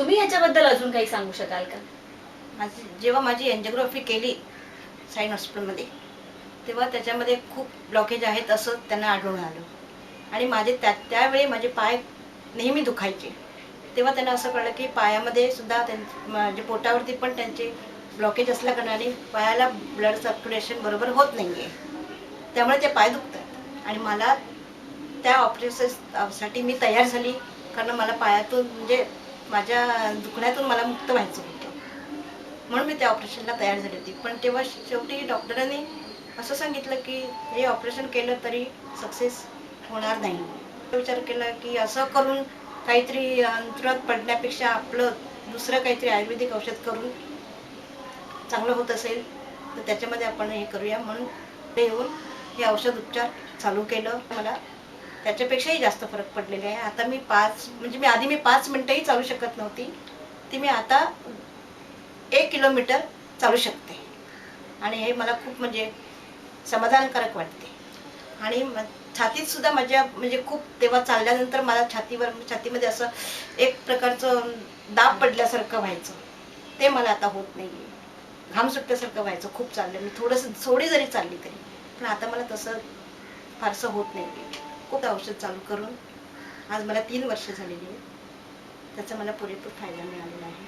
तुम्ही याच्याबद्दल अजून काही सांगू शकाल का? जेव्हा माझी एंजिओग्राफी केली साईन हॉस्पिटलमध्ये, तेव्हा त्याच्यामध्ये खूप ब्लॉकेज आहेत असं त्यांना आढळून आलं. आणि माझे त्यावेळी माझे पाय नेहमी दुखायचे. तेव्हा त्यांना असं कळलं की पायामध्ये सुद्धा म्हणजे पोटावरती पण त्यांचे ब्लॉकेज असल्याकारणाने पायाला ब्लड सर्क्युलेशन बरोबर होत नाही आहे. त्यामुळे ते पाय दुखतात. आणि मला त्या ऑपरेशनसाठी मी तयार झाली, कारण मला पायातून म्हणजे माझ्या दुखण्यातून मला मुक्त व्हायचं होतं. म्हणून मी त्या ऑपरेशनला तयार झाली होती. पण तेव्हा शेवटी डॉक्टरांनी असं सांगितलं की हे ऑपरेशन केलं तरी सक्सेस होणार नाही. विचार केला की असं करून काहीतरी अंतरात पडण्यापेक्षा आपलं दुसरं काहीतरी आयुर्वेदिक औषध करून चांगलं होत असेल तर त्याच्यामध्ये आपण हे करूया. म्हणून ते येऊन हे औषध उपचार चालू केलं. मला त्याच्यापेक्षाही जास्त फरक पडलेले आहे. आता मी आधी 5 मिनिटंही चालू शकत नव्हती, ती मी आता 1 किलोमीटर चालू शकते. आणि हे मला खूप म्हणजे समाधानकारक वाटते. आणि छातीत सुद्धा माझ्या म्हणजे खूप तेव्हा चालल्यानंतर मला छातीमध्ये असं एक प्रकारचं दाब पडल्यासारखं व्हायचं. ते मला आता होत नाहीये. घाम सुटल्यासारखं व्हायचं खूप चाललं मी थोडी जरी चालली तरी. पण आता मला तसं फारसं होत नाहीये. खूप औषध चालू करून आज मला 3 वर्ष झालेली आहेत. त्याचा मला पुरेपूर फायदा मिळालेला आहे.